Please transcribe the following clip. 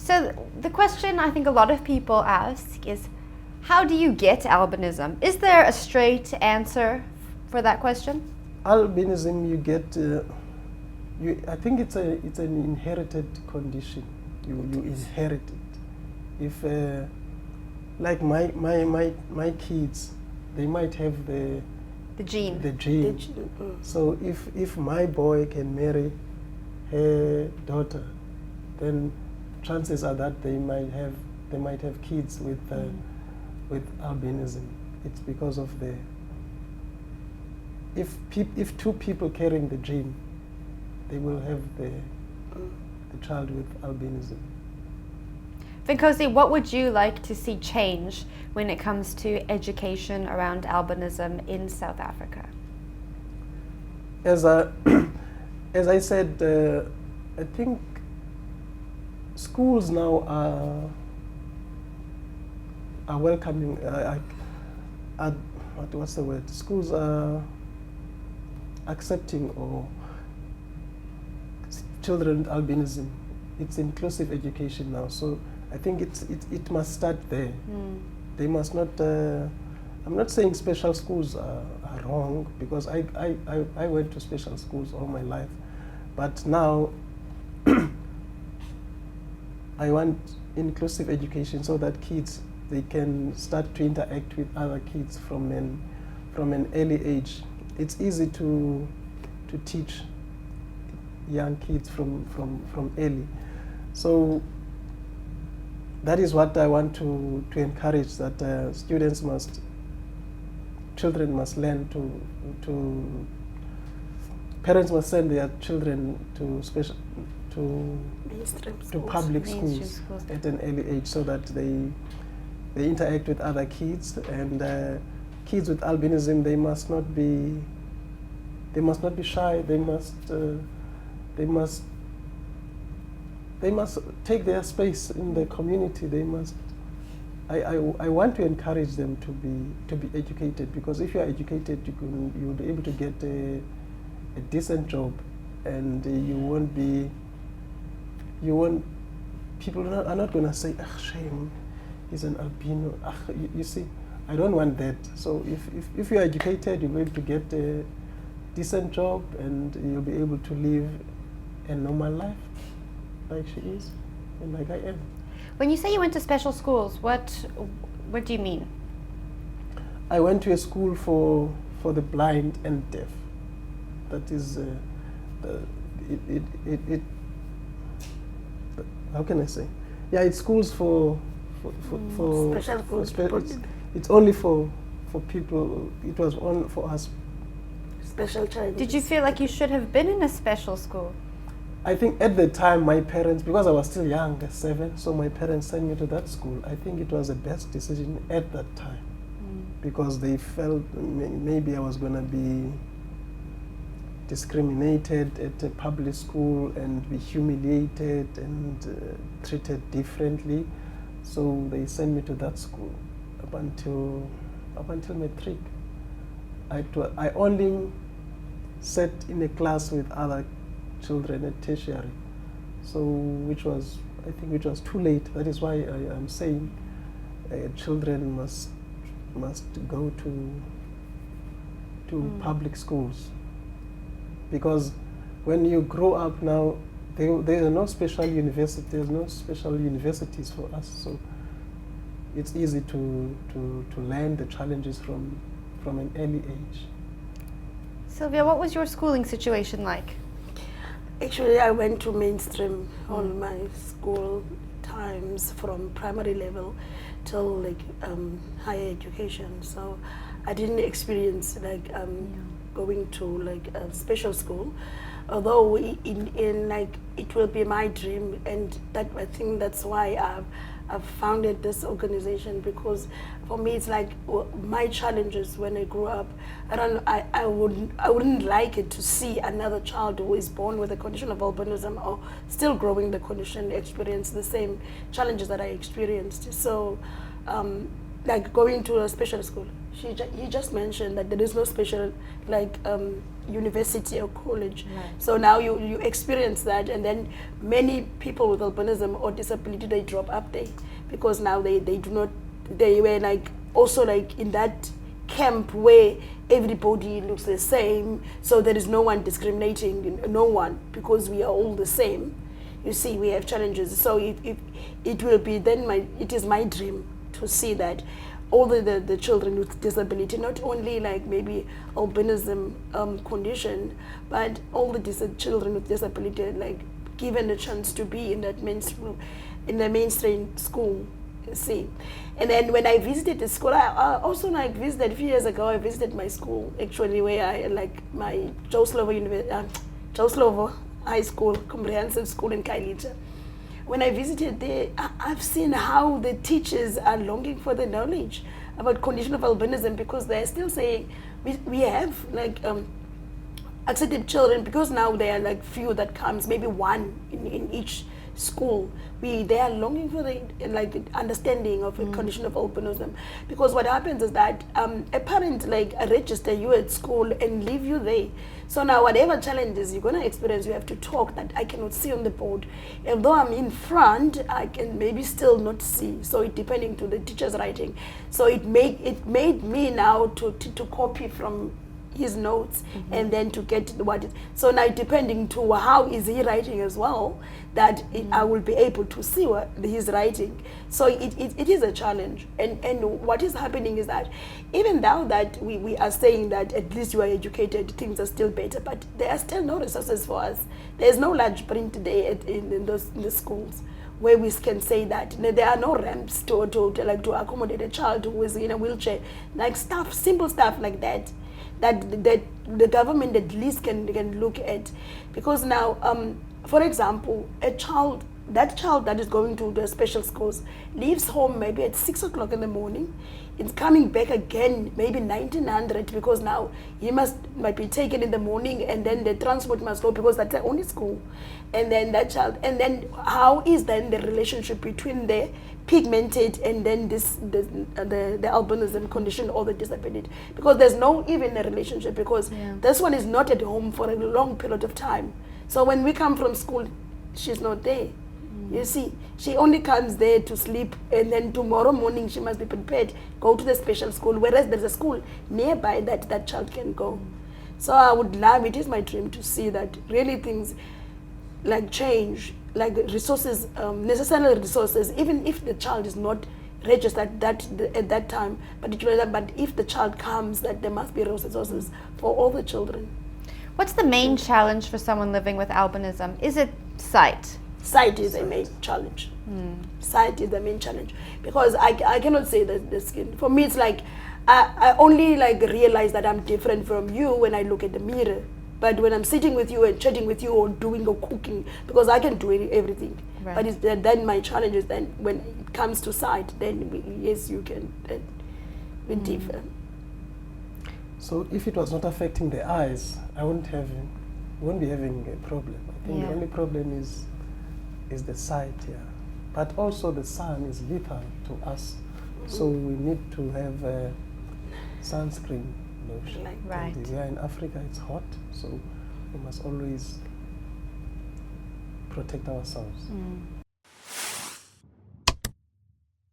So the question I think a lot of people ask is, how do you get albinism? Is there a straight answer for that question? Albinism, you get, I think it's an inherited condition. You inherit it. If, like my kids, they might have the gene. The gene. So if my boy can marry her daughter, then chances are that they might have kids with albinism. It's because of the if two people carrying the gene, they will have the child with albinism. Vinkosi, what would you like to see change when it comes to education around albinism in South Africa? As I said, I think schools now are welcoming. What's the word? Schools are accepting or children with albinism. It's inclusive education now, so I think it must start there. They must not. I'm not saying special schools are wrong, because I went to special schools all my life, but now I want inclusive education so that kids, they can start to interact with other kids from an early age. It's easy to teach young kids from early. So that is what I want to encourage, that children must learn parents must send their children to public schools at an early age, so that they interact with other kids. And kids with albinism, they must not be shy. They must take their space in the community. They must. I want to encourage them to be educated, because if you are educated, you'll be able to get a decent job, and people are not going to say, "Ah, shame, he's an albino." You see, I don't want that. So if you're educated, you're going to get a decent job, and you'll be able to live a normal life, like she is, and like I am. When you say you went to special schools, what do you mean? I went to a school for the blind and deaf. That is, how can I say? Yeah, it's schools for special schools. It's only for people. It was only for us. Special child. Did you feel like you should have been in a special school? I think at the time, my parents, because I was still young, 7, so my parents sent me to that school. I think it was the best decision at that time, because they felt maybe I was going to be discriminated at a public school and be humiliated and treated differently. So they sent me to that school up until matric. I only sat in a class with other children at tertiary, so which was too late. That is why I am saying children must go to public schools, because when you grow up now, there are no special universities. There's no special universities for us, so it's easy to learn the challenges from an early age. Sylvia, what was your schooling situation like? Actually, I went to mainstream all my school times, from primary level till higher education. So I didn't experience going to a special school, although it will be my dream, and that I think that's why I've founded this organization, because for me it's my challenges when I grew up. I wouldn't like it to see another child who is born with a condition of albinism or still growing the condition experience the same challenges that I experienced. So going to a special school, he just mentioned that there is no special like university or college. Right. So now you experience that, and then many people with albinism or disability, they drop up there because now they do not, they were like also like in that camp where everybody looks the same, so there is no one discriminating, no one, because we are all the same. You see, we have challenges. So it will be then it is my dream to see that all the children with disability, not only like maybe albinism condition, but all the children with disability, like given a chance to be in that mainstream school. You see, and then when I visited the school, I also like visited a few years ago. I visited my school actually, where I like my Joe Slovo High School, comprehensive school in Kailija. When I visited there, I've seen how the teachers are longing for the knowledge about condition of albinism, because they're still saying we have like accepted children, because now there are like few that comes, maybe one in each school. They are longing for the like understanding of a condition of albinism, because what happens is that a parent like register you at school and leave you there. So now whatever challenges you're going to experience, you have to talk that I cannot see on the board. Although I'm in front, I can maybe still not see. So it depending to the teacher's writing. So it made me now to copy from his notes and then to get what it, so now depending to how is he writing as well, that I will be able to see what he's writing. So it is a challenge, and what is happening is that even now that we are saying that at least you are educated, things are still better, but there are still no resources for us. There's no large print today in the schools where we can say that there are no ramps to accommodate a child who is in a wheelchair, like simple stuff like that the government at least can look at. Because now, for example, that child that is going to the special schools leaves home maybe at 6 o'clock in the morning. It's coming back again maybe 1900, because now he might be taken in the morning, and then the transport must go, because that's the only school. And then that child, and then how is then the relationship between the pigmented and then the albinism condition or the disability? Because there's no even a relationship, because this one is not at home for a long period of time. So when we come from school, she's not there. You see, she only comes there to sleep, and then tomorrow morning she must be prepared, go to the special school, whereas there's a school nearby that child can go. So I would love, it is my dream to see that really things like change, like resources, necessary resources, even if the child is not registered at that time, but if the child comes, that there must be resources for all the children. What's the main challenge for someone living with albinism? Is it sight? Sight is a main challenge. Sight is the main challenge, because I cannot say that the skin. For me, it's like I only like realize that I'm different from you when I look at the mirror. But when I'm sitting with you and chatting with you or doing or cooking, because I can do everything. Right. But then my challenge is then when it comes to sight, then yes, you can. Then we differ. So if it was not affecting the eyes, I won't be having a problem. I think the only problem is the sight here. But also the sun is lethal to us. So we need to have sunscreen lotion. Right. And here in Africa it's hot, so we must always protect ourselves.